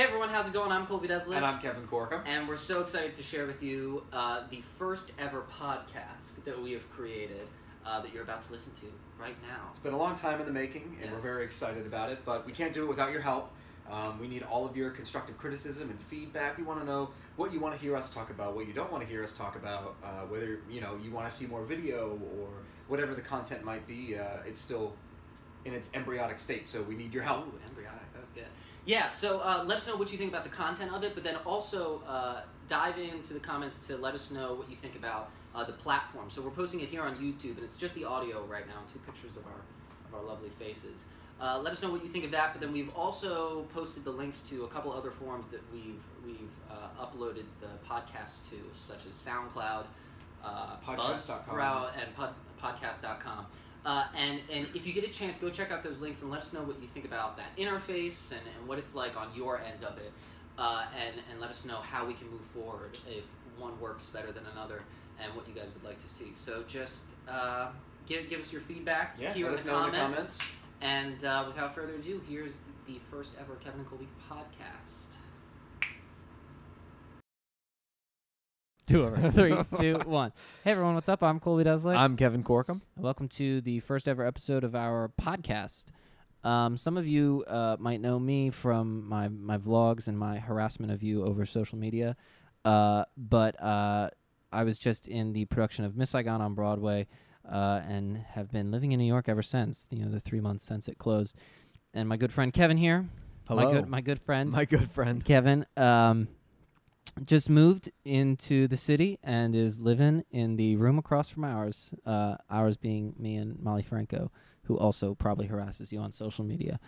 Hey everyone, how's it going? I'm Colby Dezelick. And I'm Kevin Corkum. And we're so excited to share with you the first ever podcast that we have created that you're about to listen to right now. It's been a long time in the making, and we're very excited about it, but we can't do it without your help. We need all of your constructive criticism and feedback. We want to know what you want to hear us talk about, what you don't want to hear us talk about, whether you want to see more video or whatever the content might be. It's still in its embryonic state, so we need your help. Ooh, embryonic, that was good. Yeah, so let us know what you think about the content of it, but then also dive into the comments to let us know what you think about the platform. So we're posting it here on YouTube, and it's just the audio right now, and 2 pictures of our lovely faces. Let us know what you think of that, but then we've also posted the links to a couple other forums that we've uploaded the podcast to, such as SoundCloud, Buzzsprout, and podcast.com. And if you get a chance, go check out those links and let us know what you think about that interface and what it's like on your end of it, and let us know how we can move forward if one works better than another and what you guys would like to see. So just give us your feedback here in the comments. And without further ado, here's the first ever Kevin and Colby podcast. 2 over 3, 2, 1. Hey everyone, what's up? I'm Colby Dezelick. I'm Kevin Corkum. Welcome to the first ever episode of our podcast. Some of you might know me from my vlogs and my harassment of you over social media, but I was just in the production of Miss Saigon on Broadway, and have been living in New York ever since, the 3 months since it closed. And my good friend Kevin here. Hello. My good friend. My good friend. Kevin just moved into the city and is living in the room across from ours, ours being me and Molly Franco, who also probably harasses you on social media.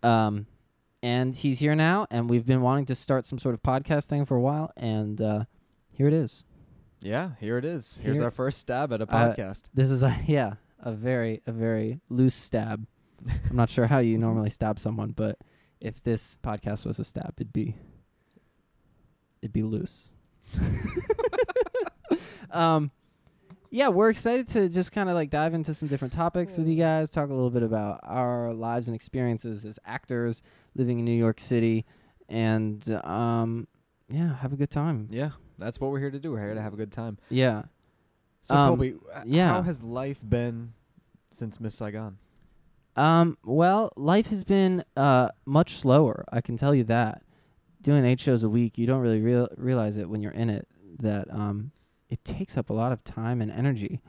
And he's here now, and we've been wanting to start some sort of podcast thing for a while, and here it is. Yeah, here it is. Here's our first stab at a podcast. This is a very loose stab. I'm not sure how you normally stab someone, but if this podcast was a stab, it'd be loose. Yeah, we're excited to just kind of like dive into some different topics with you guys, talk a little bit about our lives and experiences as actors living in New York City, and have a good time. Yeah, that's what we're here to do. We're here to have a good time. Yeah. So Colby, how has life been since Miss Saigon? Well, life has been much slower, I can tell you that. Doing 8 shows a week, you don't really realize it when you're in it, that it takes up a lot of time and energy,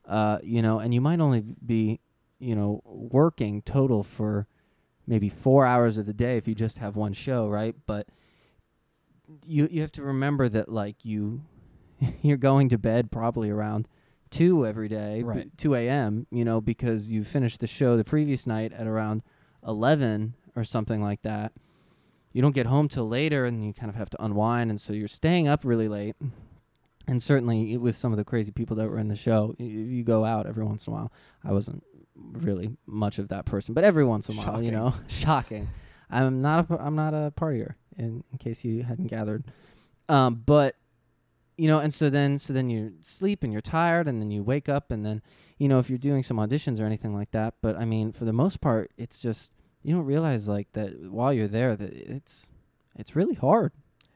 and you might only be, working total for maybe 4 hours of the day if you just have one show, right? But you have to remember that, like, you're going to bed probably around 2 every day, right? 2 a.m., because you finished the show the previous night at around 11 or something like that. You don't get home till later, and you kind of have to unwind, and so you're staying up really late. And certainly with some of the crazy people that were in the show, you go out every once in a while. I wasn't really much of that person, but every once in a while, shocking. I'm not a partier, in case you hadn't gathered. But and so then you sleep and you're tired, and then you wake up, and then if you're doing some auditions or anything like that. But I mean, for the most part, it's just. You don't realize like that while you're there that it's really hard.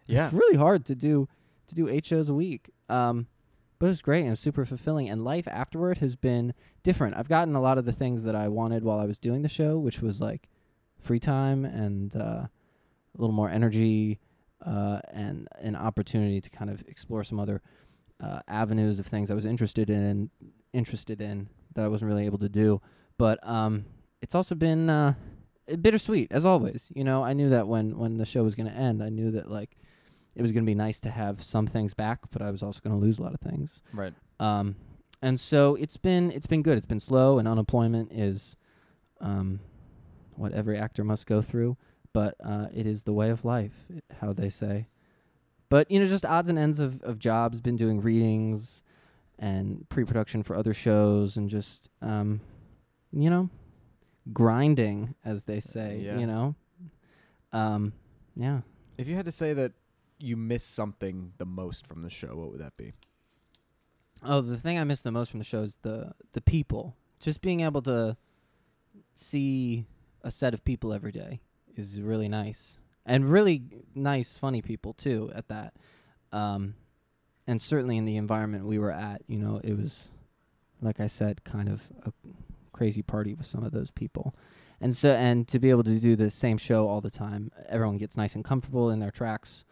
Yeah, it's really hard to do 8 shows a week. But it was great and it was super fulfilling. And life afterward has been different. I've gotten a lot of the things that I wanted while I was doing the show, which was like free time and a little more energy and an opportunity to kind of explore some other avenues of things I was interested in that I wasn't really able to do. But it's also been bittersweet, as always. I knew that when the show was going to end, I knew that like it was going to be nice to have some things back, but I was also going to lose a lot of things. Right. And so it's been good. It's been slow, and unemployment is what every actor must go through, but it is the way of life, how they say. But just odds and ends of jobs. Been doing readings and pre-production for other shows, and just grinding, as they say. Yeah. Yeah. If you had to say that you miss something the most from the show, what would that be? Oh, the thing I miss the most from the show is the people. Just being able to see a set of people every day is really nice. and really nice, funny people too at that. And certainly in the environment we were at, you know, it was, like I said, kind of a crazy party with some of those people. And to be able to do the same show all the time, everyone gets nice and comfortable in their tracks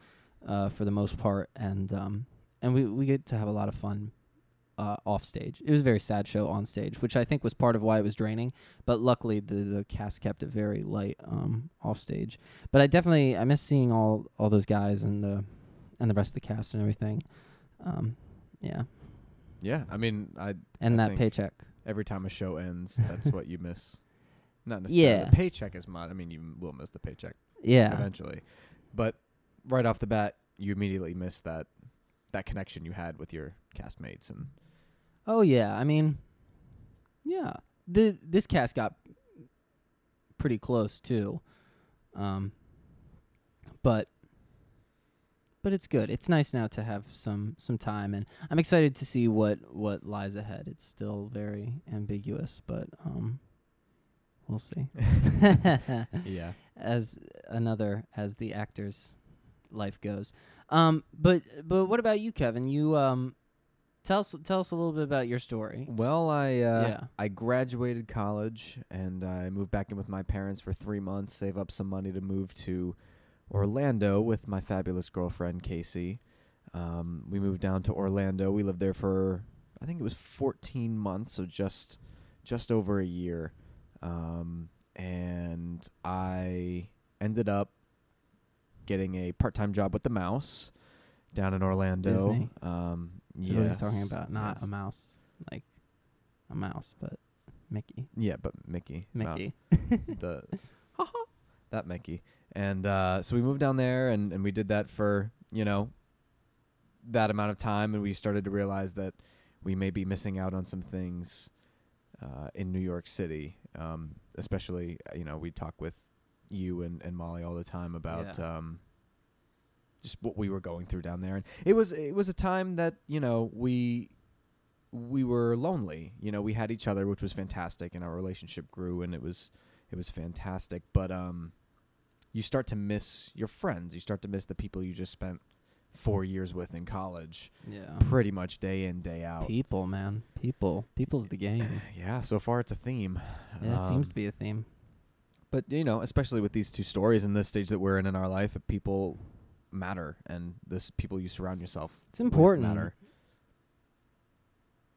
for the most part, and we get to have a lot of fun off stage. It was a very sad show on stage, which I think was part of why it was draining, but luckily the cast kept it very light off stage. But I miss seeing all those guys and the rest of the cast and everything. Yeah, I mean, I that paycheck. Every time a show ends, that's what you miss. Not necessarily the paycheck as much. I mean, you will miss the paycheck eventually. But right off the bat, you immediately miss that connection you had with your castmates. And oh, yeah. I mean, yeah. This cast got pretty close, too. But it's good. It's nice now to have some time, and I'm excited to see what lies ahead. It's still very ambiguous, but we'll see. Yeah. As the actor's life goes. But what about you, Kevin? You tell us a little bit about your story. Well, I graduated college and I moved back in with my parents for 3 months, save up some money to move to Orlando with my fabulous girlfriend, Casey. We moved down to Orlando. We lived there for, I think it was 14 months, so just over a year. And I ended up getting a part-time job with the Mouse down in Orlando. Disney. Yes. What he's talking about. Not a mouse, like a mouse, but Mickey. Yeah, but Mickey. Mickey. That Mickey. And so we moved down there, and we did that for, that amount of time, and we started to realize that we may be missing out on some things in New York City, especially, we talk with you and Molly all the time about just what we were going through down there. And it was a time that, we were lonely. We had each other, which was fantastic, and our relationship grew, and it was fantastic. But you start to miss your friends. You start to miss the people you just spent 4 years with in college. Yeah. Pretty much day in, day out. People, man. People's the game. Yeah, so far it's a theme. Yeah, it seems to be a theme. But, especially with these two stories and this stage that we're in our life, people matter, and this people you surround yourself It's important. with matter.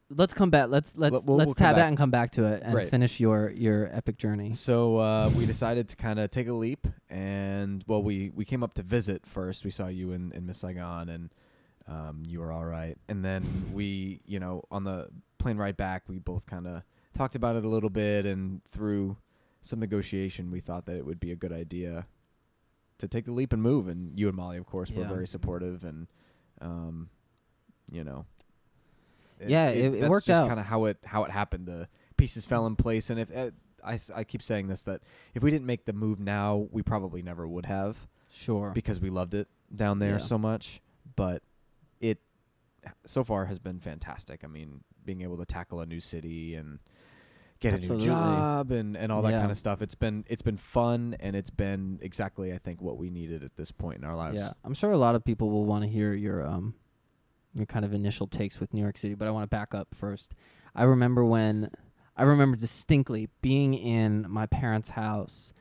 Let's come back. Let's tab that and come back to it and finish your epic journey. So we decided to kind of take a leap, and we came up to visit first. We saw you in Miss Saigon, and you were all right. And then we, on the plane ride back, we both kind of talked about it a little bit, and through some negotiation, we thought that it would be a good idea to take the leap and move. And you and Molly, of course, were very supportive, and it worked just out. Kind of how it happened. The pieces fell in place, and if I keep saying this, that if we didn't make the move now, we probably never would have. Sure. Because we loved it down there so much, but it so far has been fantastic. I mean, being able to tackle a new city and get a new job and all that kind of stuff. It's been fun, and it's been exactly, I think, what we needed at this point in our lives. Yeah, I'm sure a lot of people will want to hear your kind of initial takes with New York City, but I want to back up first. I remember distinctly being in my parents' house,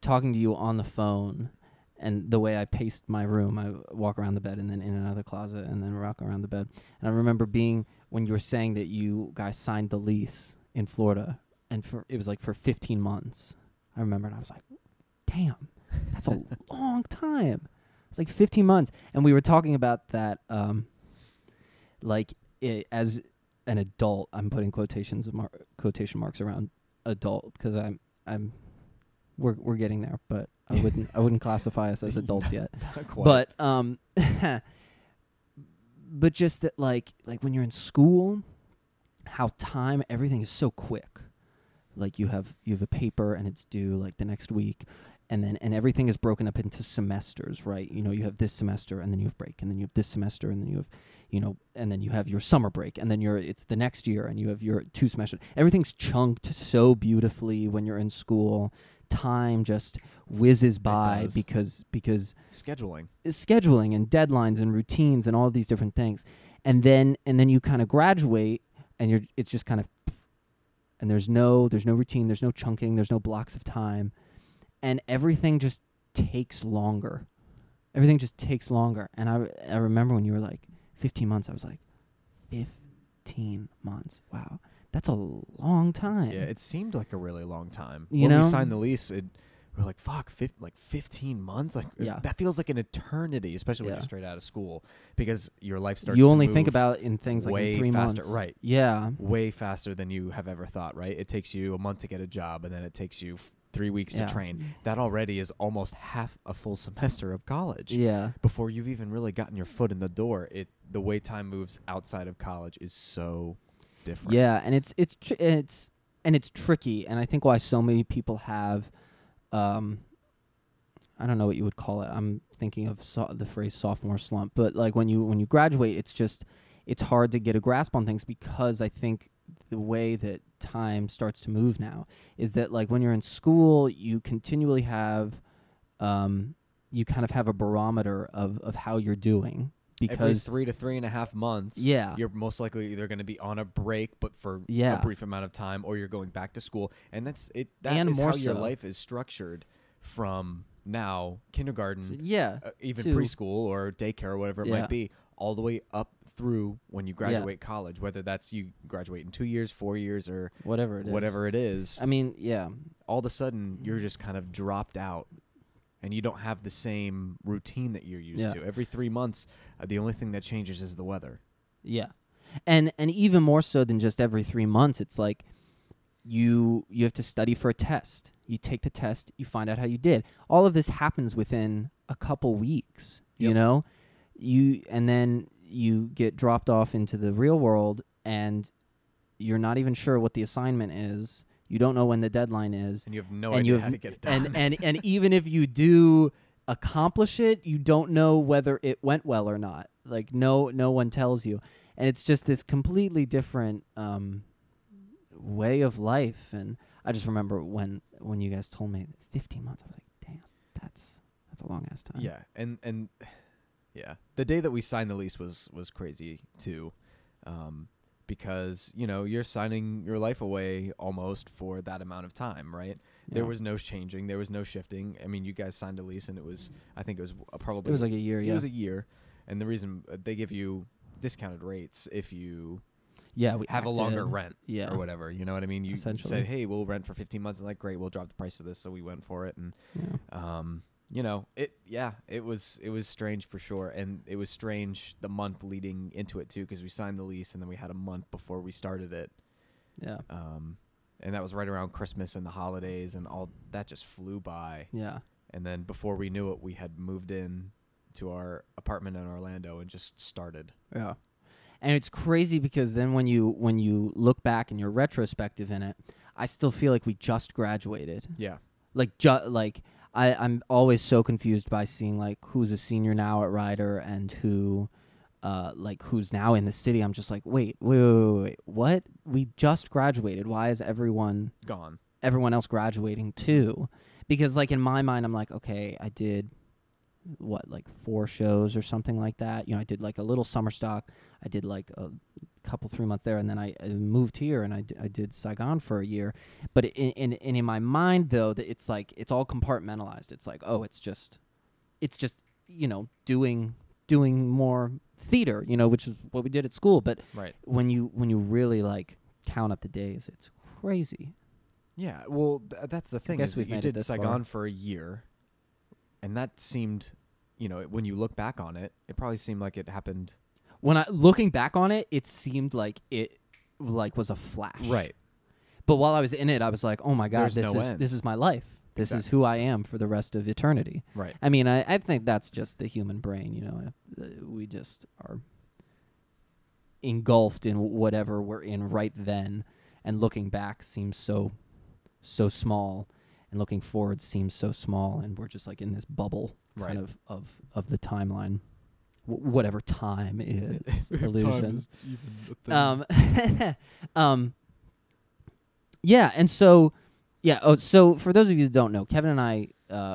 talking to you on the phone, and the way I paced my room. I walk around the bed and then in and out of the closet and then walk around the bed. And I remember when you were saying that you guys signed the lease in Florida, and it was like for 15 months. I remember, and I was like, damn, that's a long time. It's like 15 months. And we were talking about that, as an adult, I'm putting quotation marks around adult, because we're getting there, but I wouldn't classify us as adults yet. Not quite. But but just that like when you're in school, how everything is so quick. Like you have a paper and it's due like the next week, and everything is broken up into semesters, right? You have this semester, and then you have break, and then you have this semester, and then you have and then you have your summer break, and then it's the next year, and you have your 2 semesters. Everything's chunked so beautifully when you're in school time just whizzes by because scheduling and deadlines and routines and all of these different things. And then you kind of graduate and it's just kind of, and there's no routine, there's no chunking, there's no blocks of time, and everything just takes longer. Everything just takes longer. And I remember when you were like 15 months, I was like, 15 months. Wow. That's a long time. Yeah, it seemed like a really long time. You when know? we signed the lease, we're like, fuck, 15 months? Like, Yeah. that feels like an eternity, especially when Yeah. you're straight out of school, because your life starts You to only move think about in things like way in 3 faster. months. Right. Yeah. Way faster than you have ever thought, right? It takes you a month to get a job, and then it takes you 3 weeks to train. That already is almost half a full semester of college. Yeah. Before you've even really gotten your foot in the door, the way time moves outside of college is so different. Yeah, and it's tricky, and I think why so many people have, I don't know what you would call it. I'm thinking of the phrase sophomore slump, but like when you graduate, it's hard to get a grasp on things, because I think the way that time starts to move now is that like when you're in school, you continually have, you kind of have a barometer of how you're doing. Because every 3 to 3.5 months, you're most likely either going to be on a break, but for a brief amount of time, or you're going back to school, and that's it. That is how your life is structured from now, kindergarten, even preschool or daycare or whatever it might be, all the way up through when you graduate college. Whether that's you graduate in 2 years, 4 years, or whatever it is. I mean, all of a sudden you're just kind of dropped out. And you don't have the same routine that you're used to. Every 3 months, the only thing that changes is the weather. Yeah, and even more so than just every 3 months, it's like you have to study for a test. You take the test, you find out how you did. All of this happens within a couple weeks. You know, and then you get dropped off into the real world, and you're not even sure what the assignment is. You don't know when the deadline is. And you have no idea how to get it done. And even if you do accomplish it, you don't know whether it went well or not. Like, no one tells you. And it's just this completely different way of life. And I just remember when you guys told me 15 months, I was like, damn, that's a long-ass time. Yeah, and the day that we signed the lease was crazy, too. Because, you're signing your life away almost for that amount of time, right? Yeah. There was no changing. There was no shifting. I mean, you guys signed a lease, and I think it was probably... It was like a year, It was a year. And the reason they give you discounted rates if you have a longer rent or whatever. You know what I mean? You said, hey, we'll rent for 15 months. And like, great, we'll drop the price of this. So we went for it. And, it was strange for sure. And it was strange the month leading into it too, because we signed the lease and then we had a month before we started it. Yeah. And that was right around Christmas and the holidays, and all that just flew by. Yeah. And then before we knew it, we had moved in to our apartment in Orlando and just started. Yeah. And it's crazy because then when you look back and you're retrospective in it, I still feel like we just graduated. Yeah. I'm always so confused by seeing like who's a senior now at Ryder and who's now in the city. I'm just like, wait, what? We just graduated. Why is everyone gone? Everyone else graduating too? Because like in my mind, I'm like, okay, I did 4 shows or something like that. I did like a little summer stock. I did like a couple 3 months there, and then I moved here and I did Saigon for a year. But in my mind though, that it's like it's all compartmentalized. It's like, oh, it's just doing more theater, which is what we did at school. But when you really like count up the days, it's crazy. Yeah, well, that's the thing. Is you did Saigon for a year. And that seemed, when you look back on it, it probably seemed like it happened. Looking back on it, it seemed like it was a flash. Right. But while I was in it, I was like, oh my God, this is my life. This is who I am for the rest of eternity. Right. I mean, I think that's just the human brain, we just are engulfed in whatever we're in right then. And looking back seems so small. And looking forward seems so small, and we're just like in this bubble kind of the timeline, whatever time is. Illusion. Time is even a thing. Yeah, and so Yeah. Oh, so for those of you that don't know, Kevin and I,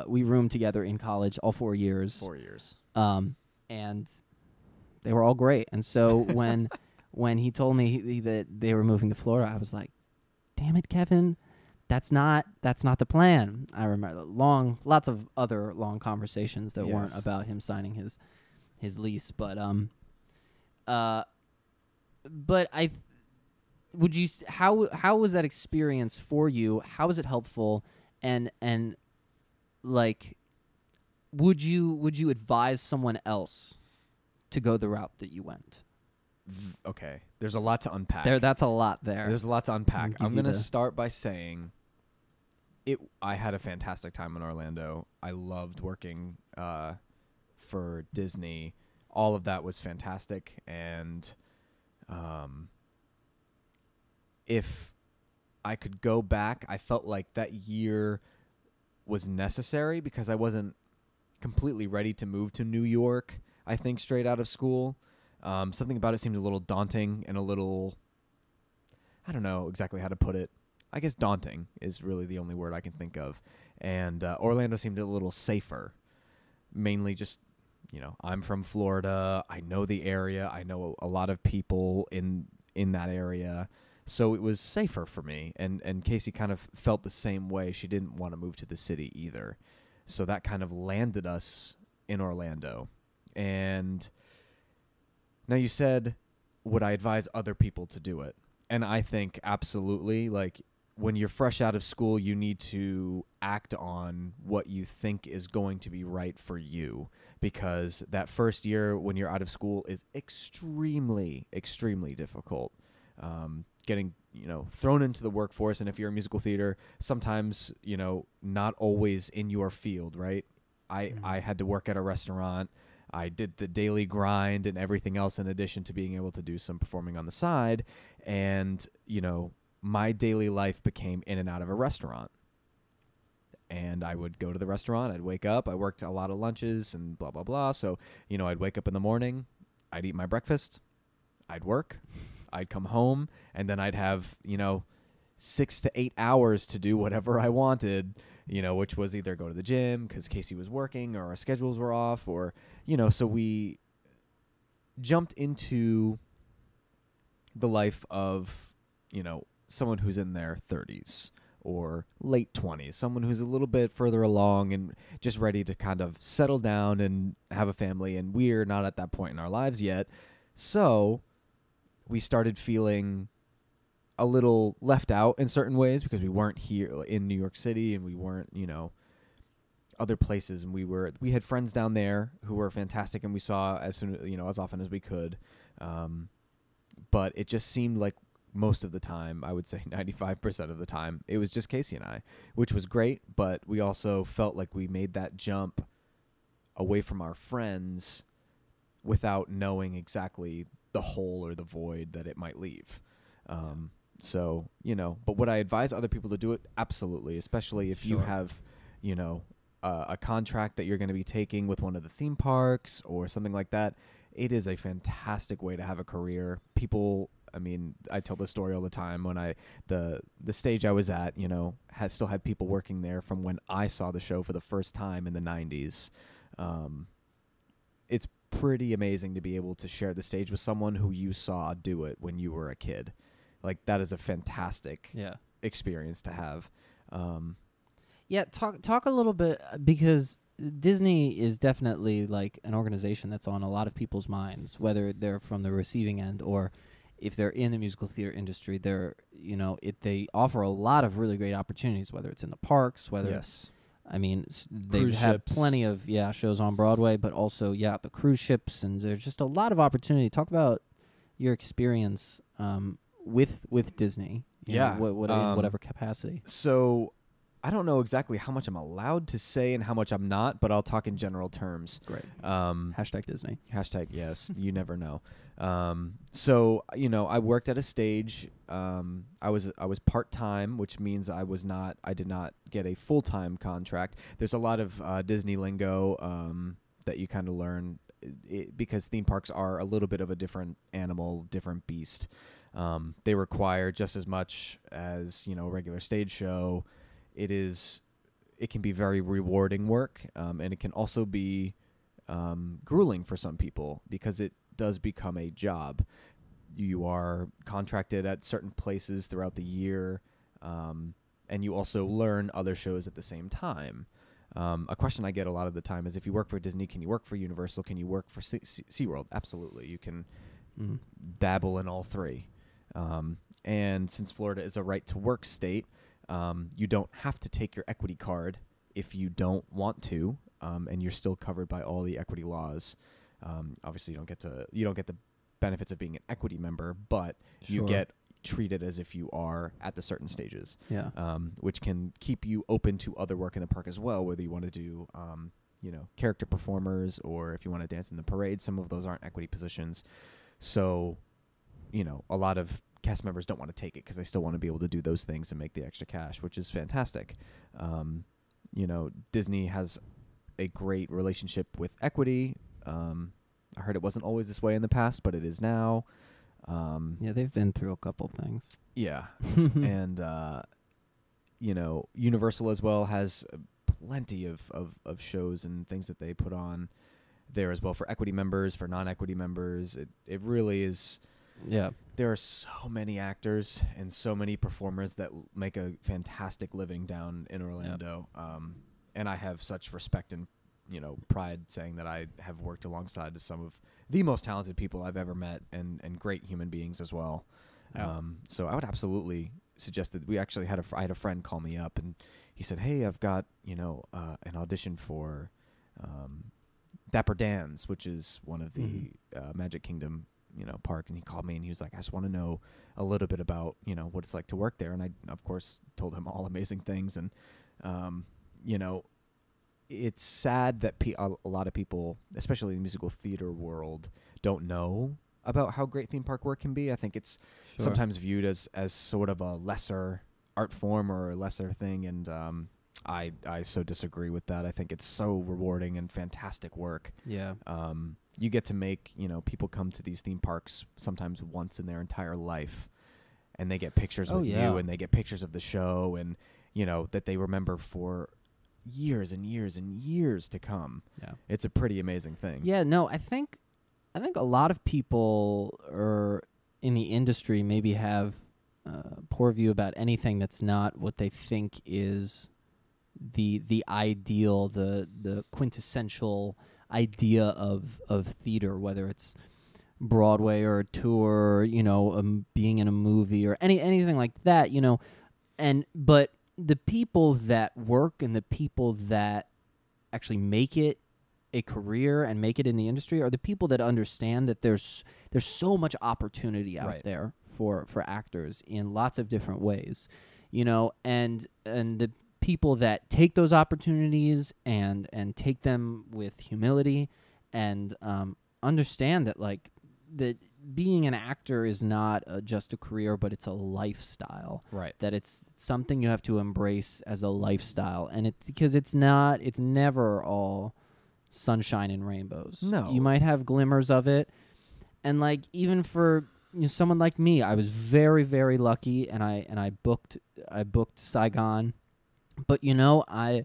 we roomed together in college all 4 years. 4 years. And they were all great. And so when he told me that they were moving to Florida, I was like, "Damn it, Kevin, that's not the plan." I remember lots of other long conversations that weren't about him signing his lease, but how was that experience for you? How was it helpful? And like, would you advise someone else to go the route that you went? Okay, there's a lot to unpack. That's a lot there. There's a lot to unpack. I'm going to start by saying I had a fantastic time in Orlando. I loved working for Disney. All of that was fantastic. And if I could go back, I felt like that year was necessary because I wasn't completely ready to move to New York, I think, straight out of school. Something about it seemed a little daunting and a little, I don't know exactly how to put it. I guess daunting is really the only word I can think of. And Orlando seemed a little safer, mainly just, I'm from Florida. I know the area. I know a lot of people in that area. So it was safer for me. And Casey kind of felt the same way. She didn't want to move to the city either. So that kind of landed us in Orlando. And now you said, would I advise other people to do it? And I think absolutely. Like, when you're fresh out of school, you need to act on what you think is going to be right for you, because that first year when you're out of school is extremely, extremely difficult. Getting, thrown into the workforce. And if you're in musical theater, sometimes, not always in your field, right? I had to work at a restaurant. I did the daily grind and everything else in addition to being able to do some performing on the side. And, my daily life became in and out of a restaurant. And I would go to the restaurant. I'd wake up. I worked a lot of lunches and blah, blah, blah. So, I'd wake up in the morning. I'd eat my breakfast. I'd work. I'd come home. And then I'd have, 6 to 8 hours to do whatever I wanted, which was either go to the gym because Casey was working or our schedules were off or, so we jumped into the life of, someone who's in their 30s or late 20s, someone who's a little bit further along and just ready to kind of settle down and have a family. And we're not at that point in our lives yet. So we started feeling a little left out in certain ways because we weren't here in New York City and we weren't, other places. And we had friends down there who were fantastic and we saw as often as we could. But it just seemed like most of the time, I would say 95% of the time, it was just Casey and I, which was great. But we also felt like we made that jump away from our friends without knowing exactly the hole or the void that it might leave. So, but would I advise other people to do it? Absolutely. Especially if you have, a contract that you're going to be taking with one of the theme parks or something like that. It is a fantastic way to have a career. People, I tell this story all the time when the stage I was at, still had people working there from when I saw the show for the first time in the 90s. It's pretty amazing to be able to share the stage with someone who you saw do it when you were a kid. Like, that is a fantastic experience to have. Talk a little bit, because Disney is definitely like an organization that's on a lot of people's minds, whether they're from the receiving end or if they're in the musical theater industry. They offer a lot of really great opportunities, whether it's in the parks, whether they have plenty of shows on Broadway, but also the cruise ships, and there's just a lot of opportunity. Talk about your experience with Disney, in whatever capacity. So I don't know exactly how much I'm allowed to say and how much I'm not, but I'll talk in general terms. Great. Hashtag Disney. Hashtag yes. You never know. So I worked at a stage. I was part-time, which means I did not get a full-time contract. There's a lot of Disney lingo that you kind of learn because theme parks are a little bit of a different animal, different beast. They require just as much as, a regular stage show it can be very rewarding work, and it can also be grueling for some people because it does become a job. You are contracted at certain places throughout the year, and you also learn other shows at the same time. A question I get a lot of the time is, if you work for Disney, can you work for Universal? Can you work for SeaWorld? Absolutely. You can dabble in all three. And since Florida is a right-to-work state, you don't have to take your equity card if you don't want to, and you're still covered by all the equity laws. Obviously, you don't get the benefits of being an equity member, but you get treated as if you are at the certain stages. Yeah. Which can keep you open to other work in the park as well, whether you want to do character performers, or if you want to dance in the parade. Some of those aren't equity positions. So, a lot of cast members don't want to take it because they still want to be able to do those things and make the extra cash, which is fantastic. Disney has a great relationship with equity. I heard it wasn't always this way in the past, but it is now. Yeah, they've been through a couple things. Yeah. And, Universal as well has plenty of shows and things that they put on there as well for equity members, for non-equity members. It really is. Yeah. There are so many actors and so many performers that make a fantastic living down in Orlando. Yep. And I have such respect and, pride saying that I have worked alongside some of the most talented people I've ever met, and great human beings as well. Yeah. So I would absolutely suggest that. I had a friend call me up, and he said, "Hey, I've got, an audition for Dapper Dan's, which is one of the Magic Kingdom park." And he called me and he was like, "I just want to know a little bit about, what it's like to work there." And I, of course, told him all amazing things. And, it's sad that a lot of people, especially in the musical theater world, don't know about how great theme park work can be. I think it's sometimes viewed as sort of a lesser art form or a lesser thing. And, I so disagree with that. I think it's so rewarding and fantastic work. Yeah. You get to make, people come to these theme parks sometimes once in their entire life, and they get pictures with you, and they get pictures of the show, and, that they remember for years and years and years to come. Yeah. It's a pretty amazing thing. Yeah, no, I think a lot of people in the industry maybe have a poor view about anything that's not what they think is the ideal, the quintessential idea of theater, whether it's Broadway or a tour, being in a movie or anything like that, but the people that work and the people that actually make it a career and make it in the industry are the people that understand that there's so much opportunity out there for actors in lots of different ways, and the people that take those opportunities and take them with humility and understand that that being an actor is not just a career, but it's a lifestyle. Right. That it's something you have to embrace as a lifestyle, and it's because it's never all sunshine and rainbows. No, you might have glimmers of it, and even for someone like me, I was very, very lucky, and I booked Saigon. But I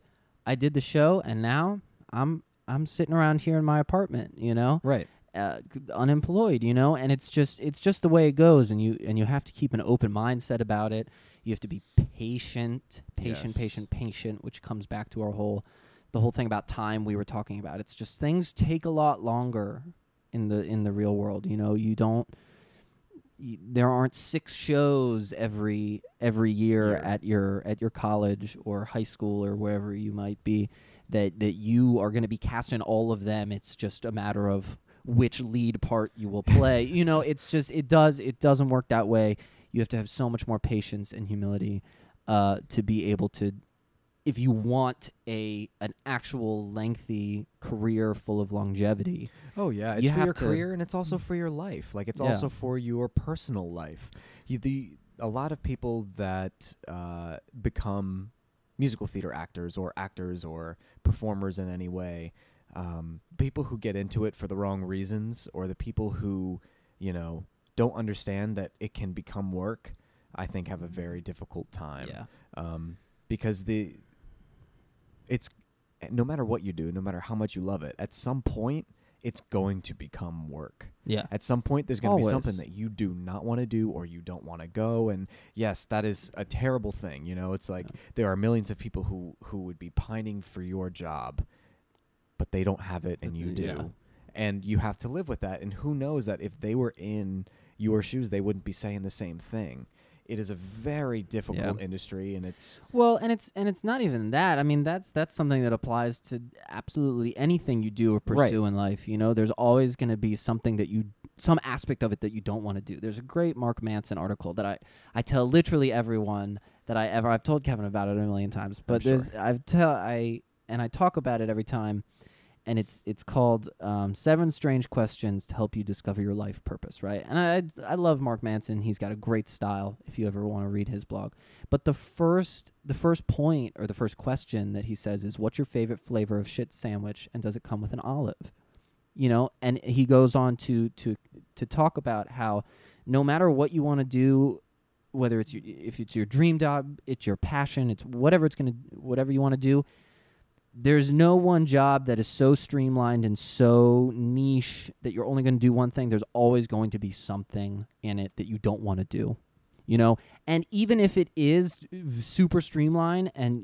did the show, and now I'm sitting around here in my apartment, right, unemployed, and it's just the way it goes, and you have to keep an open mindset about it. You have to be patient, which comes back to the whole thing about time we were talking about. It's just things take a lot longer in the real world. There aren't 6 shows every year at your college or high school or wherever you might be that you are going to be cast in all of them. It's just a matter of which lead part you will play. It's just it doesn't work that way. You have to have so much more patience and humility to be able to, if you want an actual lengthy career full of longevity. Oh yeah, it's for your career, and it's also for your life. It's also for your personal life. A lot of people that become musical theater actors or performers in any way, people who get into it for the wrong reasons, or the people who don't understand that it can become work, I think have a very difficult time. Yeah. because it's no matter what you do, no matter how much you love it, at some point it's going to become work. Yeah. At some point there's going to be something Always. that you do not want to do or you don't want to go, and yes, that is a terrible thing. It's like there are millions of people who would be pining for your job, but they don't have it and you do. Yeah. And you have to live with that, and who knows that if they were in your shoes they wouldn't be saying the same thing. It is a very difficult industry, and it's it's not even that. I mean, that's something that applies to absolutely anything you do or pursue in life. There's always going to be something some aspect of it that you don't want to do. There's a great Mark Manson article that I tell literally everyone that I've told Kevin about it a million times, but I talk about it every time. And it's called 7 Strange Questions to Help You Discover Your Life Purpose, right? And I love Mark Manson. He's got a great style if you ever want to read his blog. But the first point or the first question that he says is, what's your favorite flavor of shit sandwich, and does it come with an olive? And he goes on to talk about how no matter what you want to do, whether if it's your dream job, it's your passion, it's whatever you want to do, there's no one job that is so streamlined and so niche that you're only going to do one thing. There's always going to be something in it that you don't want to do, And even if it is super streamlined and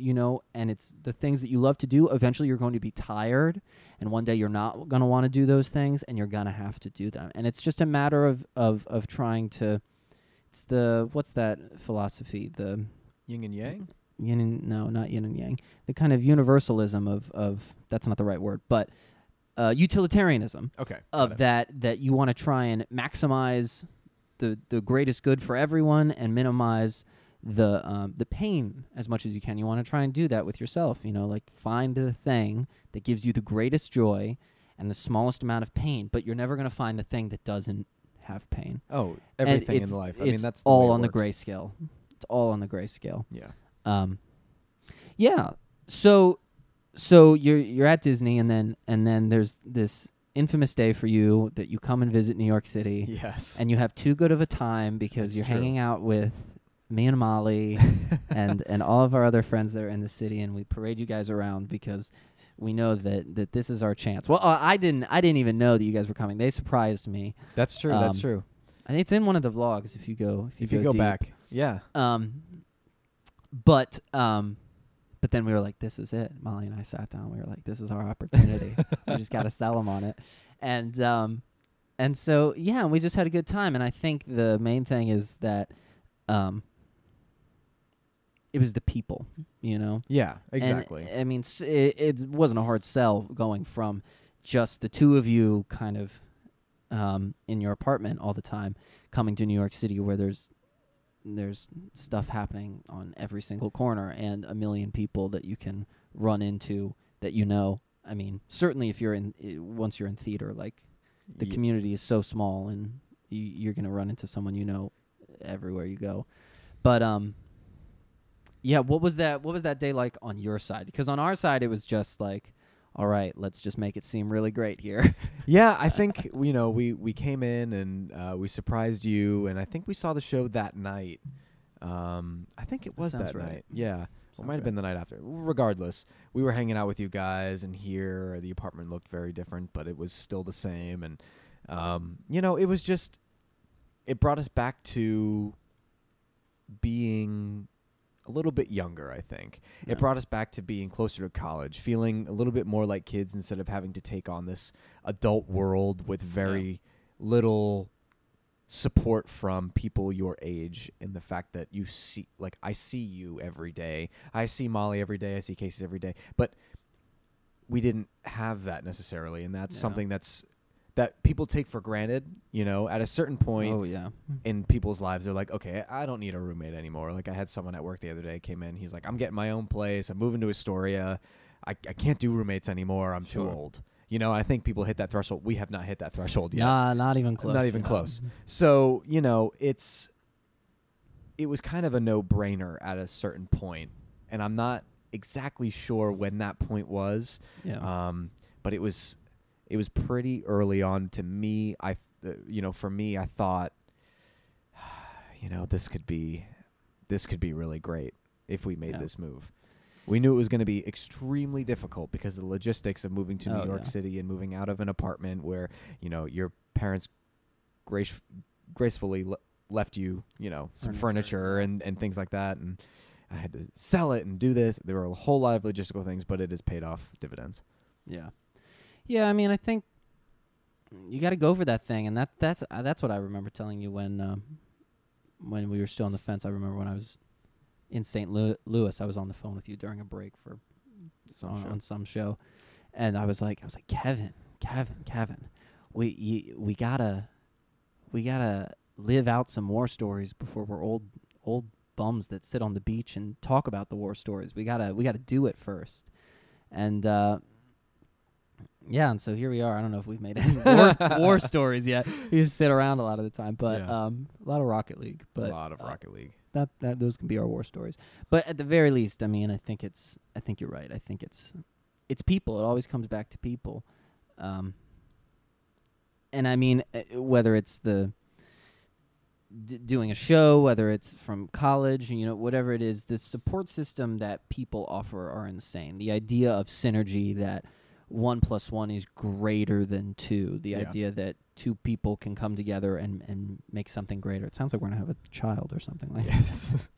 it's the things that you love to do, eventually you're going to be tired, and one day you're not going to want to do those things, and you're going to have to do them. And it's just a matter of trying to. It's what's that philosophy? The yin and yang. Not yin and yang. The kind of universalism of that's not the right word, but utilitarianism. Okay. Of that you want to try and maximize the greatest good for everyone and minimize the pain as much as you can. You want to try and do that with yourself. Like find the thing that gives you the greatest joy and the smallest amount of pain, but you're never going to find the thing that doesn't have pain. Oh, everything in life. I mean, that's the all way it on the works. grayscale. It's all on the grayscale. Yeah. Yeah. So you're at Disney, and then there's this infamous day for you that you come and visit New York City. Yes. And you have too good of a time because It's you're true. hanging out with me and Molly and all of our other friends that are in the city, and we parade you guys around because we know that this is our chance. Well, I didn't even know that you guys were coming. They surprised me. That's true. That's true. I think it's in one of the vlogs if you go Go deep. back. Yeah. But then we were like, this is it. Molly and I sat down. We were like, this is our opportunity. We just got to sell them on it. And so, yeah, we just had a good time. And I think the main thing is that it was the people, Yeah, exactly. And, I mean, it wasn't a hard sell going from just the two of you kind of in your apartment all the time, coming to New York City where there's stuff happening on every single corner and a million people that you can run into that I mean, certainly if you're once you're in theater, like the community is so small and you're going to run into someone everywhere you go. But yeah, what was that day like on your side? Because on our side it was just like, all right, let's just make it seem really great here. Yeah, I think we came in and we surprised you, and I think we saw the show that night. I think it was that right. night. Yeah, it might have right. been the night after. Regardless, we were hanging out with you guys, and here the apartment looked very different, but it was still the same. And it was just, it brought us back to being a little bit younger, I think. Yeah. It brought us back to being closer to college, feeling a little bit more like kids instead of having to take on this adult world with very little support from people your age, in the fact that you see, like, I see you every day. I see Molly every day. I see Casey every day. But we didn't have that necessarily, and that's something that people take for granted, at a certain point. Oh, yeah. In people's lives, they're like, okay, I don't need a roommate anymore. Like, I had someone at work the other day came in. He's like, I'm getting my own place. I'm moving to Astoria. I can't do roommates anymore. I'm too old. I think people hit that threshold. We have not hit that threshold yet. Nah, not even close. Not even close. So, it was kind of a no-brainer at a certain point, and I'm not exactly sure when that point was. Yeah. But it was pretty early on to me. For me, I thought, this could be really great if we made this move. We knew it was going to be extremely difficult because of the logistics of moving to New York yeah. City and moving out of an apartment where, your parents gracefully left you, some furniture and things like that. And I had to sell it and do this. There were a whole lot of logistical things, but it has paid off dividends. Yeah. Yeah, I mean, I think you got to go for that thing. And that's what I remember telling you when we were still on the fence. I remember when I was in St. Louis, I was on the phone with you during a break for on some show, and I was like, Kevin, we gotta live out some war stories before we're old bums that sit on the beach and talk about the war stories. We gotta do it first, and and so here we are. I don't know if we've made any war stories yet. We just sit around a lot of the time, but a lot of Rocket League, but a lot of Rocket League. That those can be our war stories. But at the very least, I mean, I think you're right. I think it's people. It always comes back to people. And I mean, whether it's the doing a show, whether it's from college, whatever it is, the support system that people offer are insane. The idea of synergy, that 1 + 1 is greater than 2. The idea that 2 people can come together and make something greater. It sounds like we're gonna have a child or something like that.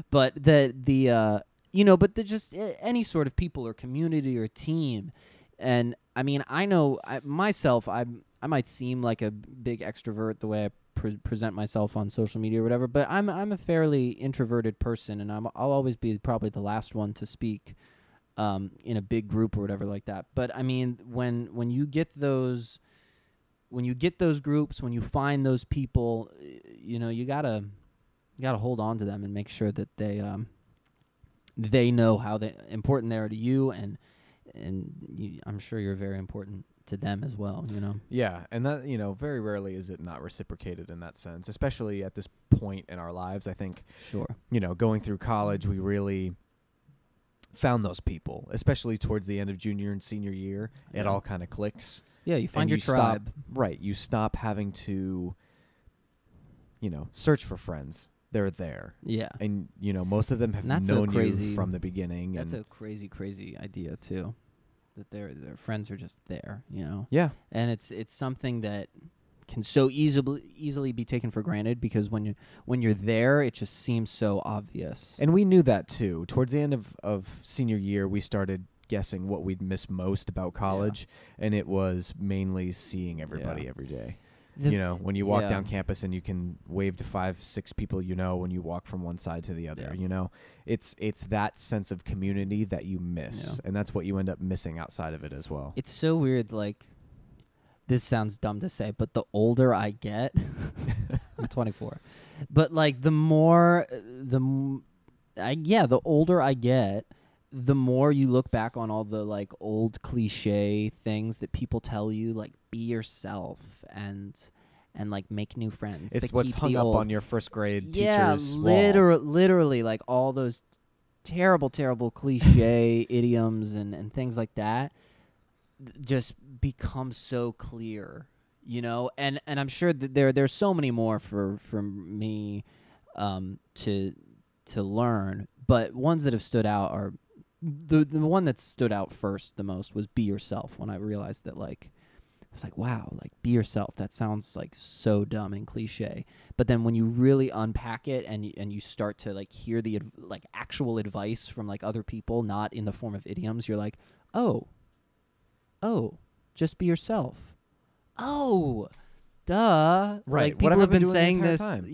But but just any sort of people or community or team. And I mean, I know myself, I might seem like a big extrovert the way I present myself on social media or whatever, but I'm a fairly introverted person, and I'll always be probably the last one to speak in a big group or whatever like that. But I mean, when you get those groups, when you find those people, you gotta hold on to them and make sure that they know how important they are to you, and I'm sure you're very important to them as well. Yeah, and that very rarely is it not reciprocated in that sense, especially at this point in our lives. I think going through college, we really found those people, especially towards the end of junior and senior year. It all kind of clicks. Yeah, you find your tribe. You stop having to, search for friends. They're there. Yeah. And, most of them have known you from the beginning. That's a crazy idea, too, that their friends are just there, Yeah. And it's something that can so easily be taken for granted, because when you're there, it just seems so obvious. And we knew that too. Towards the end of senior year, we started guessing what we'd miss most about college, and it was mainly seeing everybody every day. When you walk down campus and you can wave to 5-6 people when you walk from one side to the other. It's that sense of community that you miss, and that's what you end up missing outside of it as well. It's so weird, like, this sounds dumb to say, but the older I get, I'm 24, but like the older I get, the more you look back on all the like old cliche things that people tell you, like be yourself and like make new friends. It's what's hung up on your first grade teacher's wall. Literally like all those terrible cliche idioms and things like that just become so clear, and I'm sure that there's so many more for me to learn, but ones that have stood out are the one that stood out first the most was be yourself. When I realized that, like, I was like, wow, like be yourself, that sounds like so dumb and cliche, but then when you really unpack it and you start to like hear the like actual advice from like other people, not in the form of idioms, you're like, oh, just be yourself. Oh, duh. Right. Like, people have been saying this time?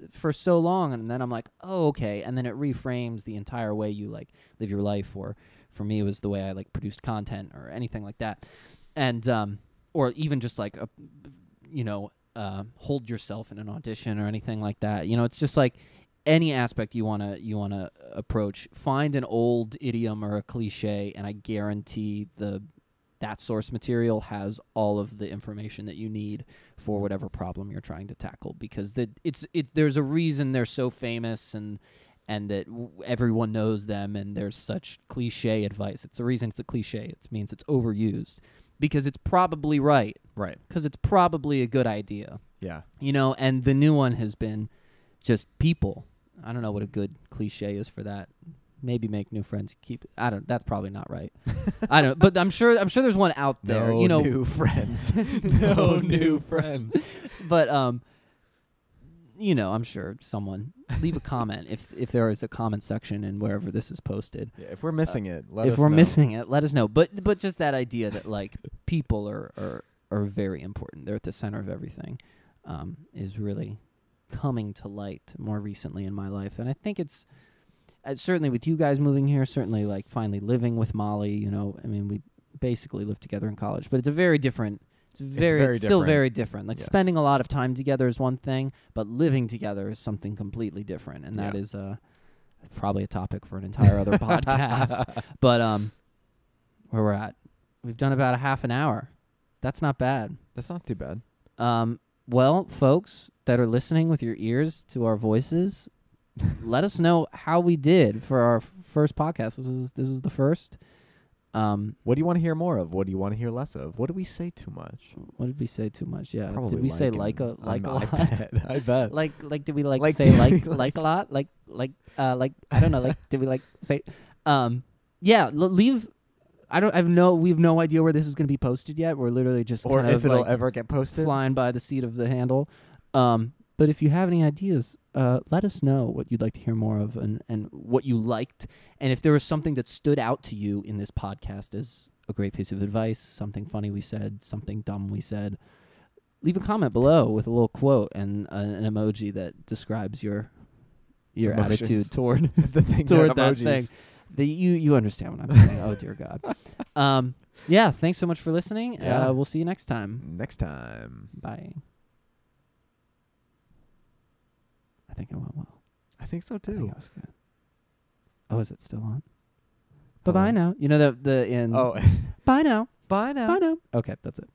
For so long, and then I'm like, oh, okay. And then it reframes the entire way you like live your life, or for me it was the way I like produced content or anything like that. And or even just like hold yourself in an audition or anything like that. It's just like any aspect you want to approach, find an old idiom or a cliche, and I guarantee that source material has all of the information that you need for whatever problem you're trying to tackle, because there's a reason they're so famous and that everyone knows them, and there's such cliche advice. It's the reason it's a cliche. It means it's overused because it's probably right. Right. Because it's probably a good idea. Yeah. And the new one has been just people. I don't know what a good cliche is for that. maybe make new friends. That's probably not right. I don't. But I'm sure there's one out there. No you know, new friends. No new friends. But you know, I'm sure someone leave a comment if there is a comment section in wherever this is posted. Yeah, if we're missing it, let us know. If we're missing it, let us know. But just that idea that like people are very important. They're at the center of everything. Is really coming to light more recently in my life, and I think it's certainly with you guys moving here. Certainly, like finally living with Molly. You know, I mean, we basically lived together in college, but it's a very different. It's still very different. Like spending a lot of time together is one thing, but living together is something completely different, and that is probably a topic for an entire other podcast. But where we're at, we've done about a half an hour. That's not bad. That's not too bad. Well, folks that are listening with your ears to our voices, let us know how we did for our first podcast. This was the first. What do you want to hear more of? What do you want to hear less of? What did we say too much? What did we say too much? Yeah. Probably did we say like a lot? I bet. Like did we like say like a lot? Like I don't know. Like did we like say yeah, leave. We have no idea where this is going to be posted yet. We're literally just or kind if of it'll ever get posted, flying by the seat of the handle. But if you have any ideas, let us know what you'd like to hear more of and what you liked. And if there was something that stood out to you in this podcast as a great piece of advice, something funny we said, something dumb we said, leave a comment below with a little quote and an emoji that describes your attitude toward toward that thing. You understand what I'm saying. Oh, dear God. Yeah, thanks so much for listening. Yeah. We'll see you next time. Bye. I think it went well. I think so I too. think it was good. Oh, is it still on? Bye-bye now. You know the end. Oh. Bye now. Bye now. Bye now. Okay, that's it.